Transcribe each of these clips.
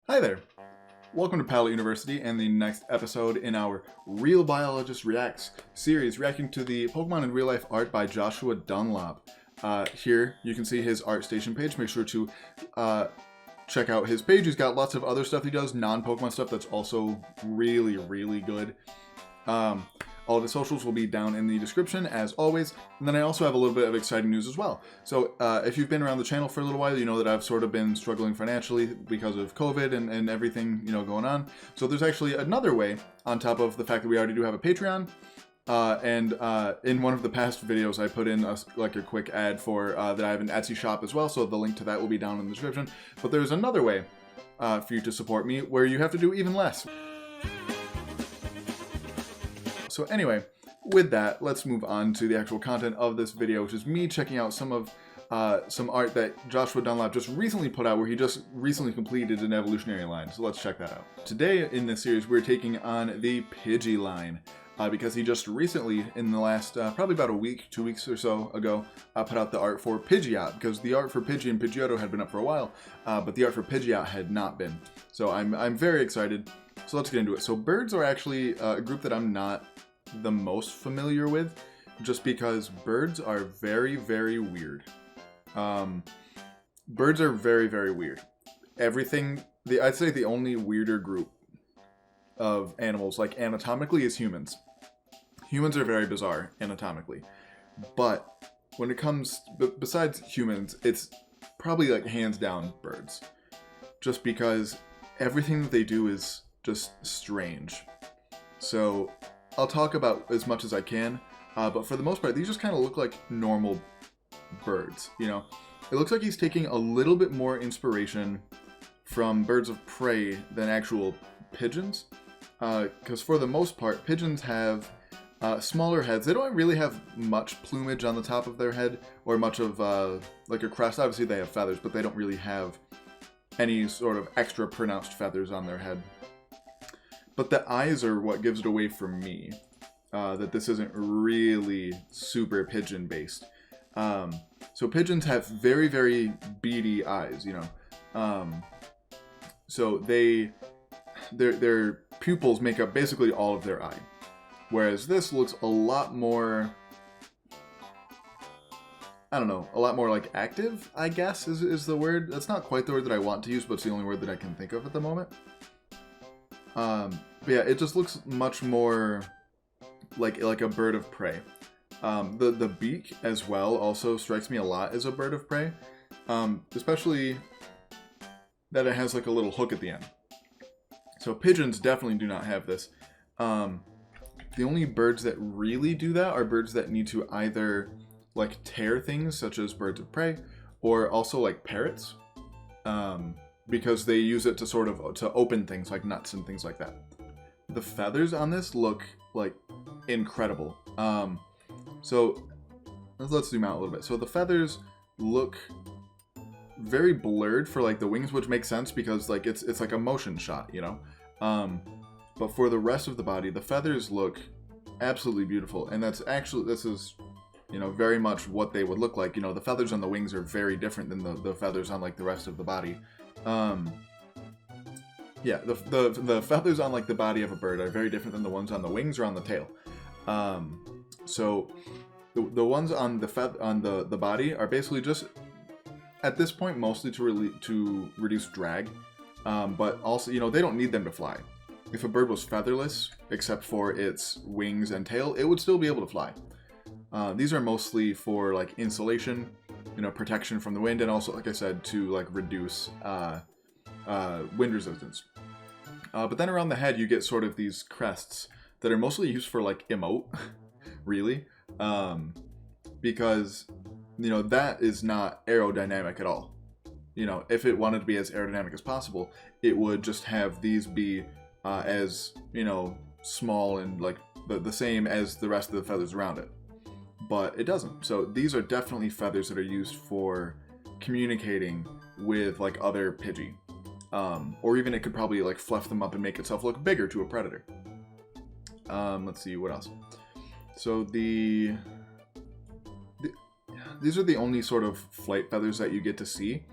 Hi there! Welcome to Pallet University and the next episode in our Real Biologist Reacts series, reacting to the Pokemon in Real Life art by Joshua Dunlop. Here you can see his ArtStation page. Make sure to check out his page. He's got lots of other stuff he does, non-Pokemon stuff that's also really good. All of his socials will be down in the description, as always. And then I also have a little bit of exciting news as well. So if you've been around the channel for a little while, you know that I've sort of been struggling financially because of COVID and everything, going on. So there's actually another way, on top of the fact that we already do have a Patreon. In one of the past videos, I put in a quick ad for that I have an Etsy shop as well. So the link to that will be down in the description. But there's another way for you to support me where you have to do even less. So anyway, with that, let's move on to the actual content of this video, which is me checking out some art that Joshua Dunlop just recently put out, where he just recently completed an evolutionary line. So let's check that out. Today in this series, we're taking on the Pidgey line, because he just recently, in the last probably about a week, 2 weeks or so ago, put out the art for Pidgeot, because the art for Pidgey and Pidgeotto had been up for a while, but the art for Pidgeot had not been. So I'm very excited. So let's get into it. So birds are actually a group that I'm not the most familiar with, just because birds are very weird. Birds are very weird. I'd say the only weirder group of animals, like anatomically, is humans. Humans are very bizarre anatomically, but when it comes, besides humans, it's probably like hands down birds, just because everything that they do is just strange. So I'll talk about as much as I can, but for the most part, these just kind of look like normal birds, It looks like he's taking a little bit more inspiration from birds of prey than actual pigeons, because for the most part, pigeons have smaller heads. They don't really have much plumage on the top of their head, or much of like a crest. Obviously they have feathers, but they don't really have any sort of extra pronounced feathers on their head. But the eyes are what gives it away for me, that this isn't really super pigeon based. So pigeons have very beady eyes, so their pupils make up basically all of their eye. Whereas this looks a lot more, I don't know, a lot more like active, I guess is the word. That's not quite the word that I want to use, but it's the only word that I can think of at the moment. But yeah, it just looks much more like a bird of prey. The beak as well also strikes me a lot as a bird of prey, especially that it has like a little hook at the end. So pigeons definitely do not have this. The only birds that really do that are birds that need to either like tear things, such as birds of prey, or also like parrots, because they use it to open things like nuts and things like that. The feathers on this look like incredible. So let's zoom out a little bit. So the feathers look very blurred for like the wings, which makes sense because like it's like a motion shot, But for the rest of the body, the feathers look absolutely beautiful, and this is very much what they would look like. The feathers on the wings are very different than the feathers on like the rest of the body. Yeah, the feathers on like the body of a bird are very different than the ones on the wings or on the tail. So the ones on the body are basically just, at this point, mostly to reduce drag, but also they don't need them to fly. If a bird was featherless, except for its wings and tail, it would still be able to fly. These are mostly for like insulation, protection from the wind, and also, like I said, to like reduce wind resistance. But then around the head, you get sort of these crests that are mostly used for like emote, really, because that is not aerodynamic at all. If it wanted to be as aerodynamic as possible, it would just have these be as small and like the same as the rest of the feathers around it, but it doesn't. So these are definitely feathers that are used for communicating with like other Pidgey, or even it could probably like fluff them up and make itself look bigger to a predator. Let's see what else. So these are the only sort of flight feathers that you get to see.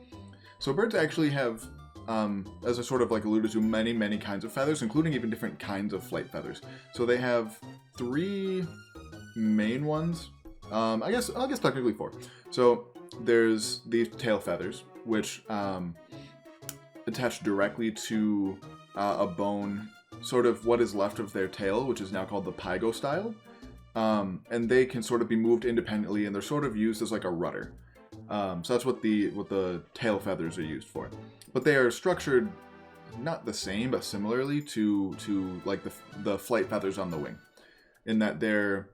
So birds actually have as I sort of like alluded to, many kinds of feathers, including even different kinds of flight feathers. So they have 3 main ones. I guess technically 4. So there's these tail feathers, which attach directly to a bone, sort of what is left of their tail, which is now called the Pygostyle. And they can sort of be moved independently, and they're sort of used as like a rudder. So that's what the tail feathers are used for. But they are structured not the same, but similarly to like the flight feathers on the wing, in that they're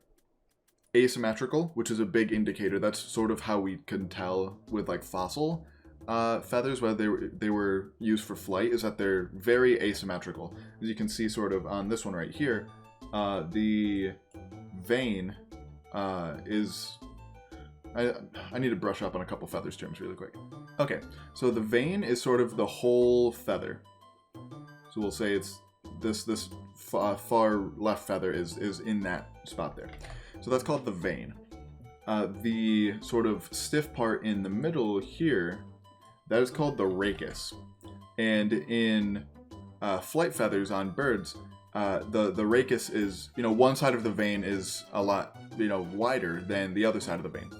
asymmetrical, which is a big indicator. That's sort of how we can tell with like fossil feathers whether they were used for flight, is that they're very asymmetrical. As you can see sort of on this one right here, the vein is... I need to brush up on a couple feathers terms really quick. Okay, so the vein is sort of the whole feather. So we'll say it's this far left feather is in that spot there. So that's called the vein. The sort of stiff part in the middle here, that is called the rachis. And in flight feathers on birds, the rachis is, one side of the vein is a lot, wider than the other side of the vein.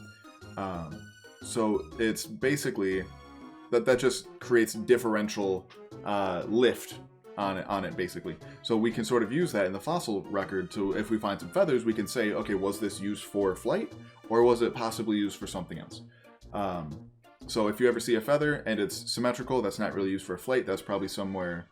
So it's basically that just creates differential lift on it basically. So we can sort of use that in the fossil record to, if we find some feathers, we can say, okay, was this used for flight, or was it possibly used for something else? So if you ever see a feather and it's symmetrical, that's not really used for flight. That's probably somewhere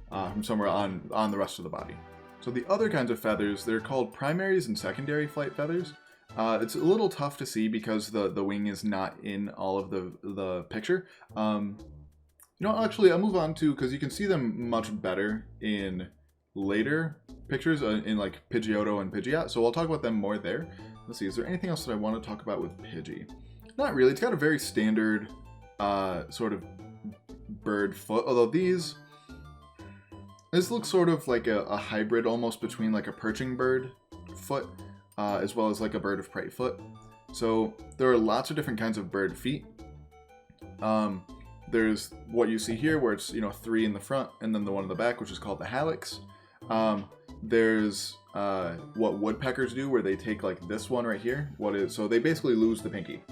from somewhere on the rest of the body. So the other kinds of feathers, they're called primaries and secondary flight feathers. It's a little tough to see because the wing is not in all of the picture. Actually, I'll move on to, because you can see them much better in later pictures in like Pidgeotto and Pidgeot. So I'll talk about them more there. Let's see, is there anything else that I want to talk about with Pidgey? Not really. It's got a very standard sort of bird foot, although this looks sort of like a hybrid almost between like a perching bird foot as well as like a bird of prey foot. So there are lots of different kinds of bird feet. There's what you see here where it's 3 in the front and then the one in the back, which is called the Hallux. There's what woodpeckers do, where they take like this one right here. So they basically lose the pinky.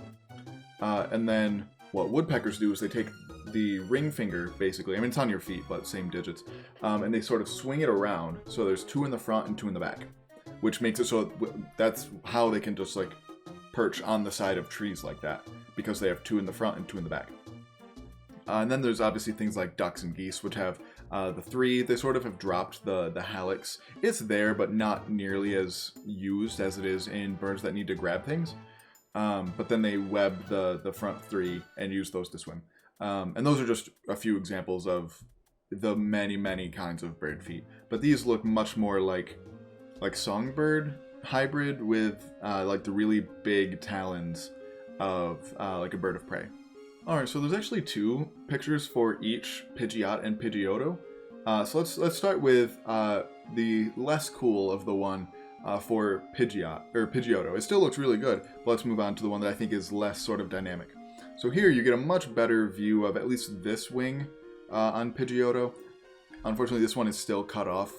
And then what woodpeckers do is they take the ring finger, basically. I mean, it's on your feet, but same digits. And they sort of swing it around. So there's 2 in the front and 2 in the back, which makes it so that's how they can just like perch on the side of trees like that, because they have 2 in the front and 2 in the back. And then there's obviously things like ducks and geese, which have the 3. They sort of have dropped the Hallux. It's there, but not nearly as used as it is in birds that need to grab things. But then they web the front 3 and use those to swim. And those are just a few examples of the many kinds of bird feet. But these look much more like songbird hybrid with like the really big talons of like a bird of prey. Alright, so there's actually 2 pictures for each Pidgeot and Pidgeotto. So let's start with the less cool of the one for Pidgeot, or Pidgeotto. It still looks really good, but let's move on to the one that I think is less sort of dynamic. So here you get a much better view of at least this wing on Pidgeotto. Unfortunately, this one is still cut off.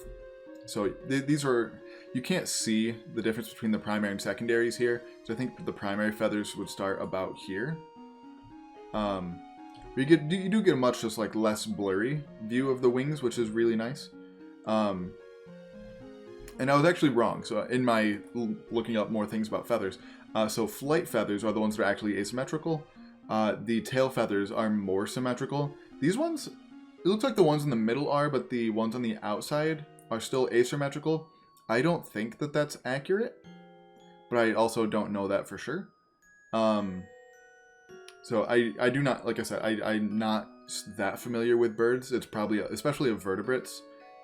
So these are... You can't see the difference between the primary and secondaries here. So I think the primary feathers would start about here. You do get a much just like less blurry view of the wings, which is really nice. And I was actually wrong. So in my looking up more things about feathers, so flight feathers are the ones that are actually asymmetrical. The tail feathers are more symmetrical. These ones, it looks like the ones in the middle are, but the ones on the outside are still asymmetrical. I don't think that that's accurate, but I also don't know that for sure. So I do not, like I said, I'm not that familiar with birds. It's probably, especially of vertebrates,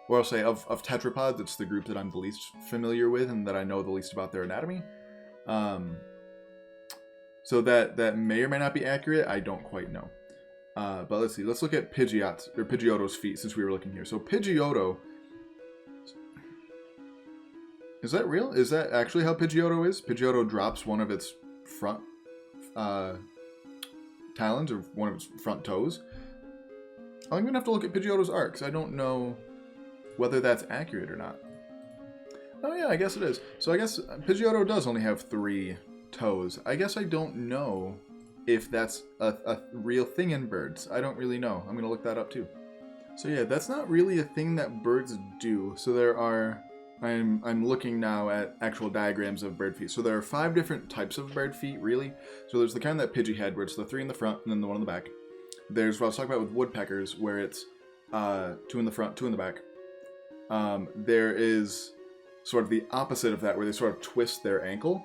or I'll say of tetrapods, it's the group that I'm the least familiar with and that I know the least about their anatomy. So that may or may not be accurate. I don't quite know. But let's see. Let's look at Pidgeotto's feet since we were looking here. So Pidgeotto, is that real? Is that actually how Pidgeotto is? Pidgeotto drops one of its front talons, or one of its front toes. I'm going to have to look at Pidgeotto's art, because I don't know whether that's accurate or not. Oh yeah, I guess it is. So I guess Pidgeotto does only have 3 toes. I guess I don't know if that's a real thing in birds. I don't really know. I'm going to look that up too. So yeah, that's not really a thing that birds do. So there are... I'm looking now at actual diagrams of bird feet. So there are 5 different types of bird feet, really. So there's the kind that Pidgey had, where it's the 3 in the front and then the 1 in the back. There's what I was talking about with woodpeckers, where it's 2 in the front, 2 in the back. There is sort of the opposite of that, where they sort of twist their ankle.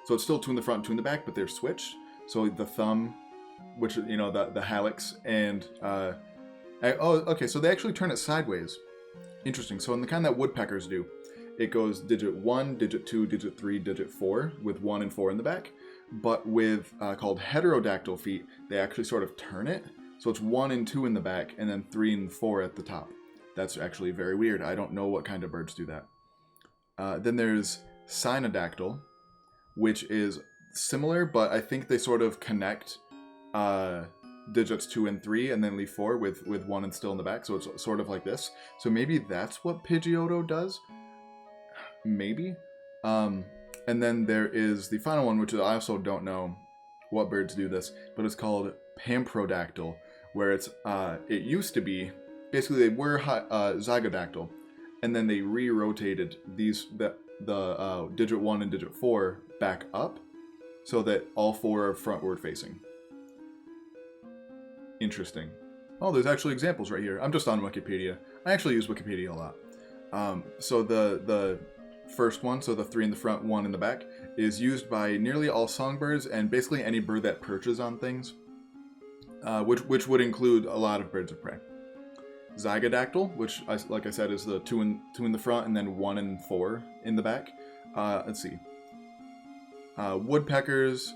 So it's still 2 in the front, 2 in the back, but they're switched. So the thumb, which, you know, the hallux, and... okay, so they actually turn it sideways. Interesting. So in the kind that woodpeckers do, it goes digit 1, digit 2, digit 3, digit 4, with 1 and 4 in the back. But with called heterodactyl feet, they actually sort of turn it. So it's 1 and 2 in the back, and then 3 and 4 at the top. That's actually very weird. I don't know what kind of birds do that. Then there's Synodactyl, which is similar, but I think they sort of connect digits 2 and 3 and then leave 4 with 1 and still in the back. So it's sort of like this. So maybe that's what Pidgeotto does? Maybe. And then there is the final one, which I also don't know what birds do this, but it's called Pamprodactyl, where it's it used to be, basically they were zygodactyl, and then they re-rotated the digit 1 and digit 4 back up, so that all 4 are frontward facing. Interesting. Oh, there's actually examples right here. I'm just on Wikipedia. I actually use Wikipedia a lot. So the first one, so the 3 in the front, 1 in the back, is used by nearly all songbirds and basically any bird that perches on things, which would include a lot of birds of prey. Zygodactyl, which, like I said, is the 2 in the front and then 1 and 4 in the back. Let's see. Woodpeckers,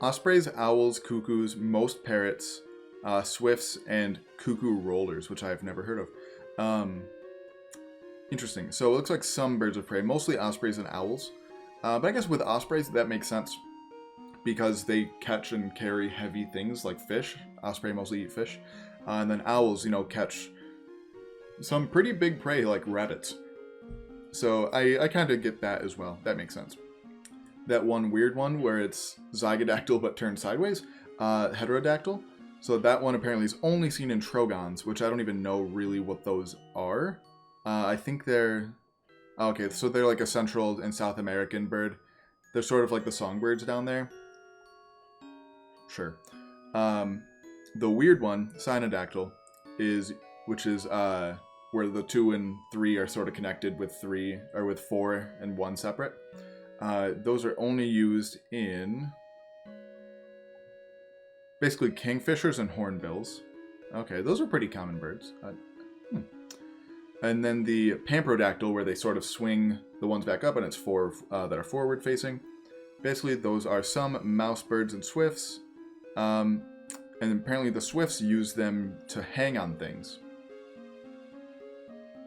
ospreys, owls, cuckoos, most parrots, swifts, and cuckoo rollers, which I've never heard of. Interesting. So it looks like some birds of prey, mostly ospreys and owls. But I guess with ospreys, that makes sense because they catch and carry heavy things like fish. Osprey mostly eat fish. And then owls, you know, catch some pretty big prey like rabbits. So I kind of get that as well. That makes sense. That one weird one where it's zygodactyl but turned sideways, heterodactyl. So that one apparently is only seen in trogons, which I don't even know really what those are. I think they're... Okay, so they're like a Central and South American bird. They're sort of like the songbirds down there. Sure. The weird one, Synodactyl, which is where the 2 and 3 are sort of connected with 3, or with 4 and 1 separate. Those are only used in basically kingfishers and hornbills. Okay, those are pretty common birds. And then the Pamprodactyl, where they sort of swing the ones back up, and it's 4 that are forward facing. Basically, those are some mouse birds and swifts. And apparently the swifts use them to hang on things.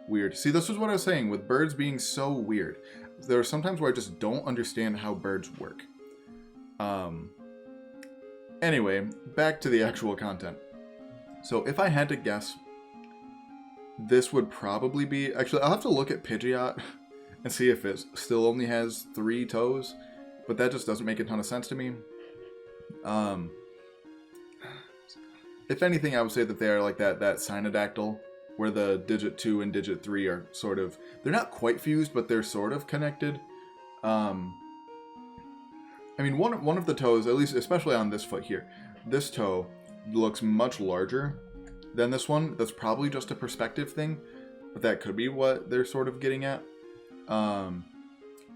Weird. See, this is what I was saying, with birds being so weird. There are sometimes where I just don't understand how birds work. Anyway, back to the actual content. So if I had to guess, this would probably be... Actually, I'll have to look at Pidgeot and see if it still only has 3 toes. But that just doesn't make a ton of sense to me. If anything, I would say that they are like that Synodactyl, where the digit 2 and digit 3 are sort of... They're not quite fused, but they're sort of connected. I mean, one of the toes, at least especially on this foot here, this toe looks much larger than this one. That's probably just a perspective thing, but that could be what they're sort of getting at.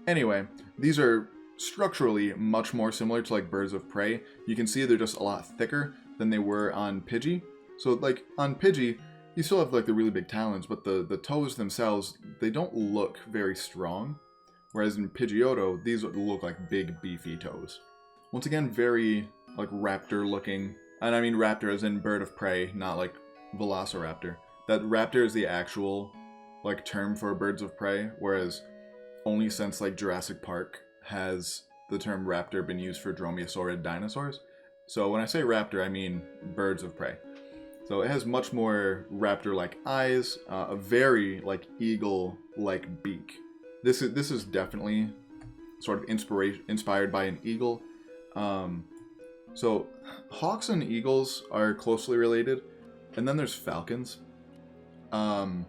Anyway, these are structurally much more similar to like birds of prey. You can see they're just a lot thicker than they were on Pidgey. So like on Pidgey, you still have like the really big talons, but the toes themselves, they don't look very strong. Whereas in Pidgeotto, these look like big beefy toes. Once again, very like raptor looking. And I mean raptor as in bird of prey, not like velociraptor. That raptor is the actual like term for birds of prey, whereas only since like Jurassic Park has the term raptor been used for dromaeosaurid dinosaurs. So when I say raptor, I mean birds of prey. So it has much more raptor-like eyes, a very like eagle-like beak. This is definitely sort of inspired by an eagle. So hawks and eagles are closely related, and then there's falcons. And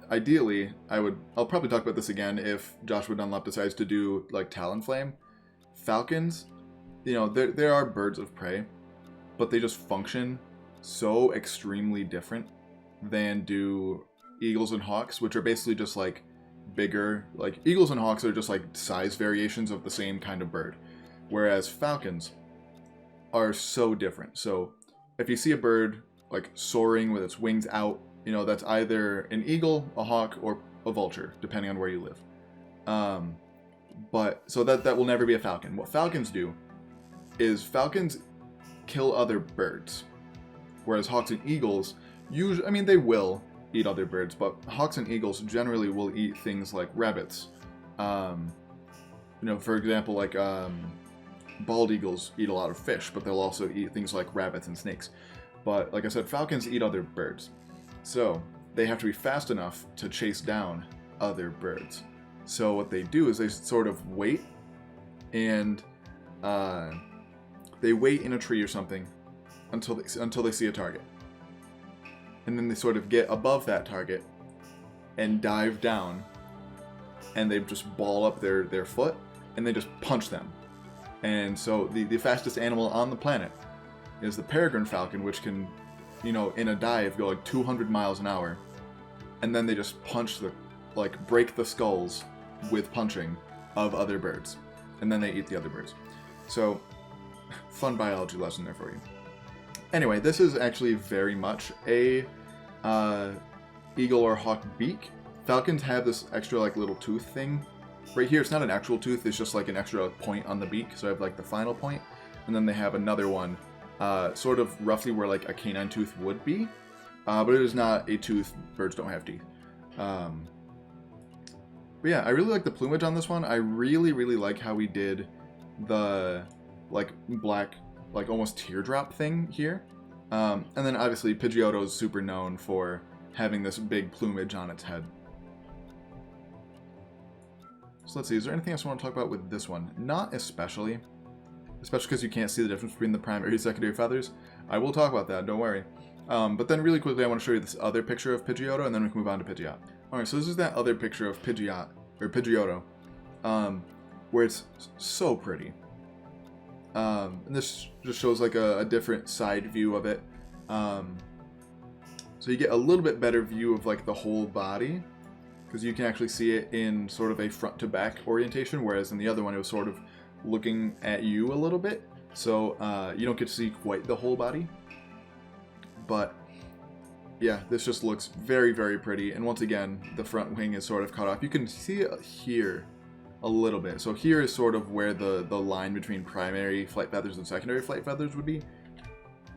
ideally, I'll probably talk about this again if Joshua Dunlop decides to do like Talonflame. Falcons, you know, there are birds of prey, but they just function so extremely different than do eagles and hawks, which are basically just like bigger. Like eagles and hawks are just like size variations of the same kind of bird, whereas falcons are so different. So if you see a bird like soaring with its wings out, you know, that's either an eagle, a hawk, or a vulture, depending on where you live. But so that will never be a falcon. What falcons do is falcons kill other birds, whereas hawks and eagles usually, I mean, they will eat other birds, but hawks and eagles generally will eat things like rabbits. You know, for example, like bald eagles eat a lot of fish, but they'll also eat things like rabbits and snakes. But like I said, falcons eat other birds. So they have to be fast enough to chase down other birds. So what they do is they sort of wait, and they wait in a tree or something until they see a target. And then they sort of get above that target and dive down, and they just ball up their foot, and they just punch them. And so the fastest animal on the planet is the peregrine falcon, which can, you know, in a dive go like 200 miles an hour. And then they just punch break the skulls with punching of other birds. And then they eat the other birds. So, fun biology lesson there for you. Anyway, this is actually very much a eagle or hawk beak. Falcons have this extra like little tooth thing. Right here, it's not an actual tooth, it's just like an extra point on the beak. So I have like the final point, and then they have another one sort of roughly where like a canine tooth would be. But it is not a tooth. Birds don't have teeth. But yeah, I really like the plumage on this one. I really, really like how we did the like black, like almost teardrop thing here. And then obviously Pidgeotto is super known for having this big plumage on its head. So let's see, is there anything else I want to talk about with this one? Not especially because you can't see the difference between the primary and secondary feathers. I will talk about that, don't worry. But then really quickly I want to show you this other picture of Pidgeotto, and then we can move on to Pidgeot. Alright, so this is that other picture of Pidgeotto, where it's so pretty. And this just shows like a different side view of it. So you get a little bit better view of like the whole body, because you can actually see it in sort of a front to back orientation, whereas in the other one it was sort of looking at you a little bit. So you don't get to see quite the whole body. But yeah, this just looks very, very pretty. And once again, the front wing is sort of cut off. You can see it here a little bit. So here is sort of where the line between primary flight feathers and secondary flight feathers would be.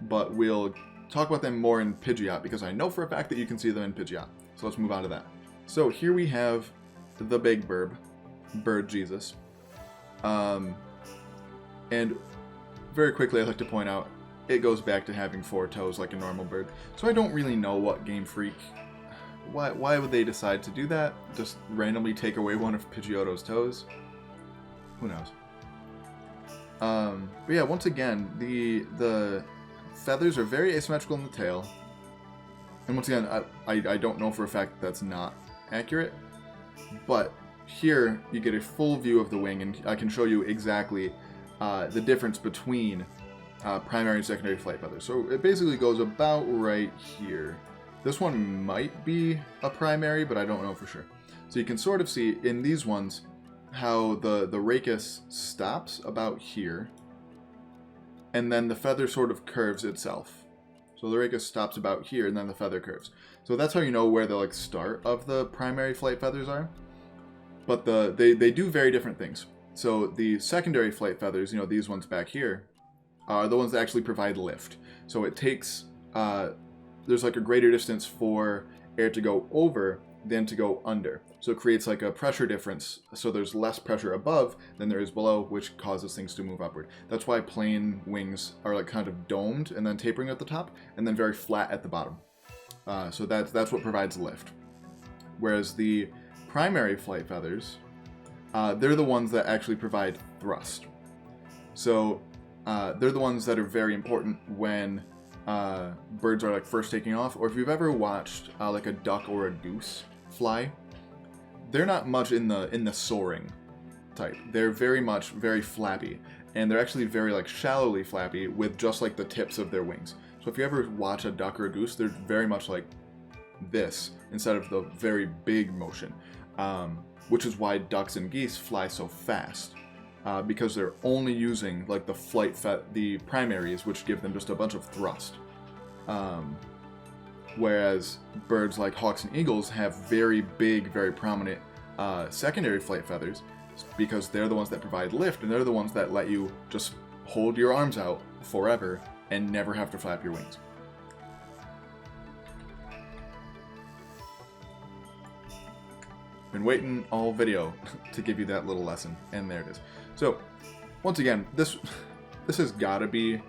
But we'll talk about them more in Pidgeot, because I know for a fact that you can see them in Pidgeot. So let's move on to that. So here we have the big bird Jesus. And very quickly I'd like to point out, it goes back to having 4 toes like a normal bird. So I don't really know what Game Freak, why would they decide to do that? Just randomly take away one of Pidgeotto's toes? Who knows? But yeah, once again, the feathers are very asymmetrical in the tail. And once again, I don't know for a fact that's not accurate, but here you get a full view of the wing, and I can show you exactly the difference between primary and secondary flight feathers. So it basically goes about right here. This one might be a primary, but I don't know for sure. So you can sort of see in these ones how the Rachis stops about here, and then the feather sort of curves itself. So the Rachis stops about here, and then the feather curves. So that's how you know where the like start of the primary flight feathers are. But they do very different things. So the secondary flight feathers, you know, these ones back here, are the ones that actually provide lift. So it takes, there's like a greater distance for air to go over than to go under. So it creates like a pressure difference. So there's less pressure above than there is below, which causes things to move upward. That's why plane wings are like kind of domed and then tapering at the top, and then very flat at the bottom. So that's what provides lift. Whereas the primary flight feathers, they're the ones that actually provide thrust. So they're the ones that are very important when birds are like first taking off, or if you've ever watched like a duck or a goose fly, they're not much in the soaring type. They're very much very flappy, and they're actually very like shallowly flappy with just like the tips of their wings. So if you ever watch a duck or a goose, they're very much like this instead of the very big motion, which is why ducks and geese fly so fast. Because they're only using like the primaries, which give them just a bunch of thrust. Whereas birds like hawks and eagles have very big, very prominent secondary flight feathers, because they're the ones that provide lift, and they're the ones that let you just hold your arms out forever and never have to flap your wings. Been waiting all video to give you that little lesson, and there it is. So, once again, this has got to be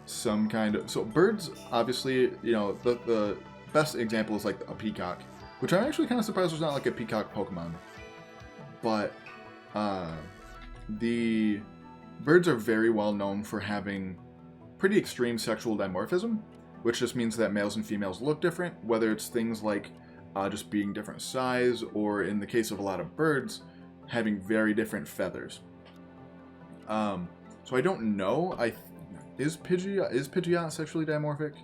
some kind of... So, birds, obviously, you know, the best example is like a peacock, which I'm actually kind of surprised there's not like a peacock Pokemon. But, the birds are very well known for having pretty extreme sexual dimorphism, which just means that males and females look different, whether it's things like just being different size, or in the case of a lot of birds, having very different feathers. So I don't know. Is Pidgeot sexually dimorphic?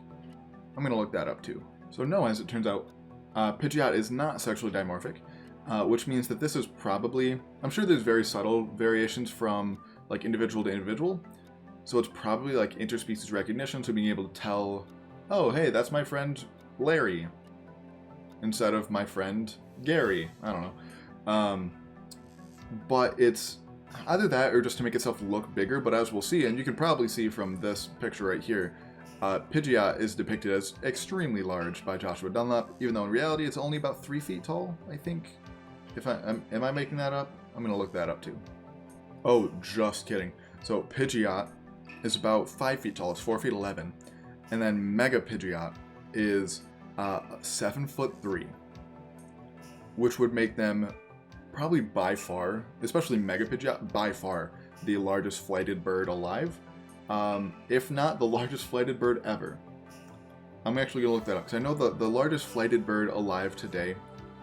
I'm gonna look that up too. So no, as it turns out, Pidgeot is not sexually dimorphic, which means that this is probably... I'm sure there's very subtle variations from like individual to individual. So it's probably like interspecies recognition, so being able to tell, oh hey, that's my friend Larry, instead of my friend Gary. I don't know. But it's either that or just to make itself look bigger, but as we'll see, and you can probably see from this picture right here, Pidgeot is depicted as extremely large by Joshua Dunlop, even though in reality it's only about 3 feet tall, I think. Am I making that up? I'm going to look that up too. Oh, just kidding. So Pidgeot is about 5 feet tall, it's 4 feet 11, and then Mega Pidgeot is 7'3", which would make them probably by far, especially Mega Pidgeot, by far the largest flighted bird alive, if not the largest flighted bird ever. I'm actually gonna look that up because I know the largest flighted bird alive today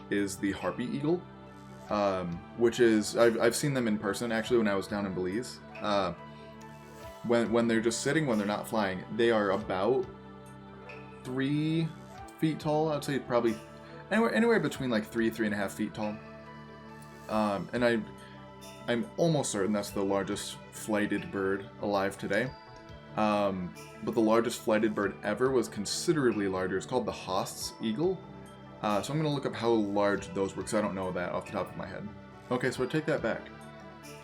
is the harpy eagle, which is I've seen them in person actually when I was down in Belize. When they're just sitting, when they're not flying, they are about 3 feet tall. I'd say probably anywhere between like 3.5 feet tall. And I'm almost certain that's the largest flighted bird alive today. But the largest flighted bird ever was considerably larger. It's called the Haast's eagle. So I'm going to look up how large those were, because I don't know that off the top of my head. Okay, so I take that back.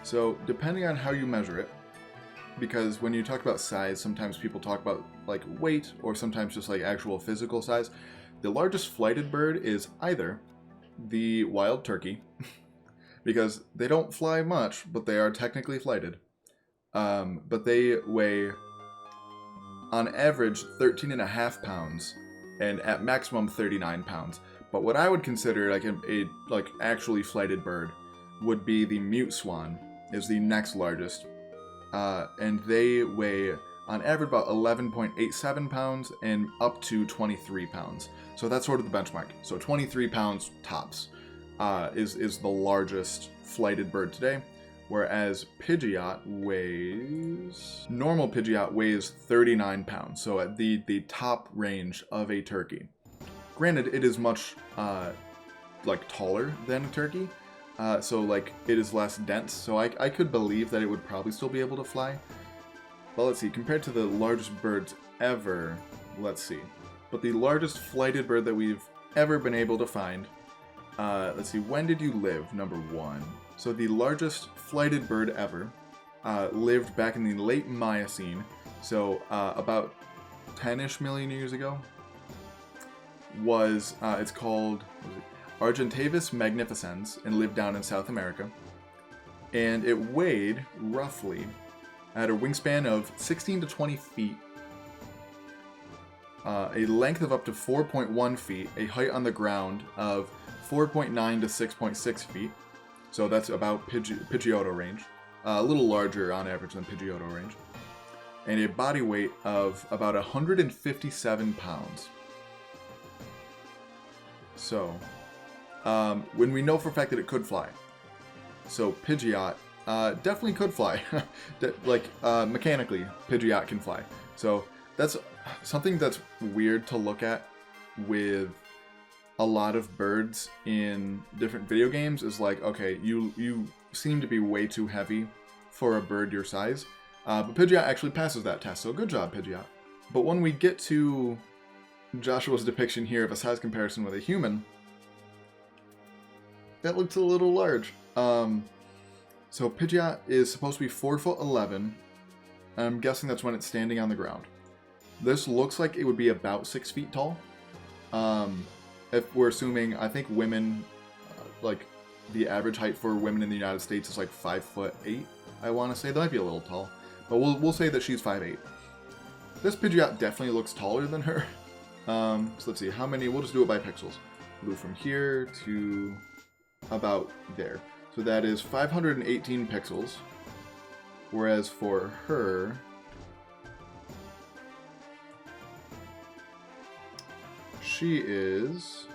So depending on how you measure it, because when you talk about size, sometimes people talk about like weight, or sometimes just like actual physical size. The largest flighted bird is either the wild turkey, because they don't fly much, but they are technically flighted. But they weigh, on average, 13.5 pounds, and at maximum 39 pounds. But what I would consider like a like actually flighted bird would be the mute swan, is the next largest, and they weigh on average about 11.87 pounds and up to 23 pounds. So that's sort of the benchmark. So 23 pounds tops is the largest flighted bird today, whereas normal Pidgeot weighs 39 pounds, so at the top range of a turkey. Granted, it is much like taller than a turkey, so like it is less dense, so I could believe that it would probably still be able to fly. Well, let's see, compared to the largest birds ever, let's see. But the largest flighted bird that we've ever been able to find, let's see, when did you live, number 1? So the largest flighted bird ever lived back in the late Miocene, so about 10-ish million years ago, was, it's called Argentavis magnificens and lived down in South America. And it weighed roughly, at a wingspan of 16 to 20 feet, a length of up to 4.1 feet, a height on the ground of 4.9 to 6.6 feet. So that's about Pidgeotto range. A little larger on average than Pidgeotto range. And a body weight of about 157 pounds. So, when we know for a fact that it could fly. So Pidgeot definitely could fly. Mechanically, Pidgeot can fly. So that's something that's weird to look at with a lot of birds in different video games is like, okay, you seem to be way too heavy for a bird your size. But Pidgeot actually passes that test, so good job, Pidgeot. But when we get to Joshua's depiction here of a size comparison with a human, that looks a little large. So Pidgeot is supposed to be 4'11". I'm guessing that's when it's standing on the ground. This looks like it would be about 6 feet tall. If we're assuming, I think women, like the average height for women in the United States is like 5'8". I want to say that might be a little tall, but we'll say that she's 5'8". This Pidgeot definitely looks taller than her. So let's see how many. We'll just do it by pixels. We'll go from here to about there. So that is 518 pixels. Whereas for her, she is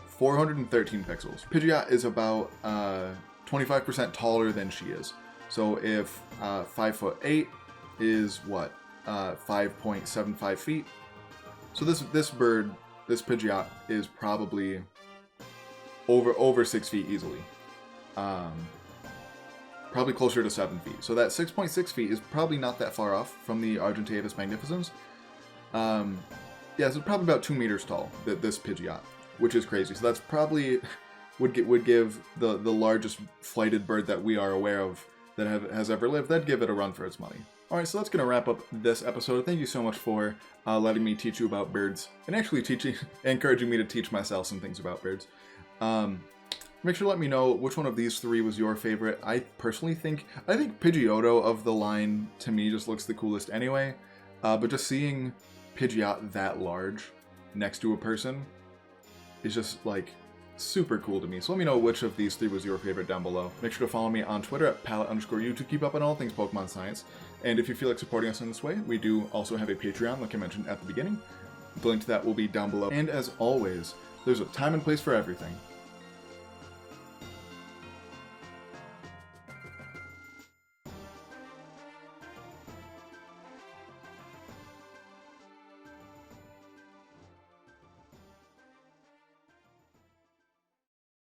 413 pixels. Pidgeot is about 25% taller than she is. So if 5'8" is what, 5.75 feet. So this bird, this Pidgeot, is probably over 6 feet easily. Probably closer to 7 feet. So that 6.6 feet is probably not that far off from the Argentavis magnificens. Yeah, so probably about 2 meters tall, this Pidgeot, which is crazy. So that's probably would give the largest flighted bird that we are aware of that has ever lived. That'd give it a run for its money. All right, so that's going to wrap up this episode. Thank you so much for letting me teach you about birds and actually encouraging me to teach myself some things about birds. Make sure to let me know which one of these three was your favorite. I personally think Pidgeotto of the line to me just looks the coolest anyway. But just seeing Pidgeot that large next to a person is just like super cool to me. So let me know which of these three was your favorite down below. Make sure to follow me on Twitter at Pallet_U to keep up on all things Pokemon science. And if you feel like supporting us in this way, we do also have a Patreon, like I mentioned at the beginning. The link to that will be down below. And as always, there's a time and place for everything.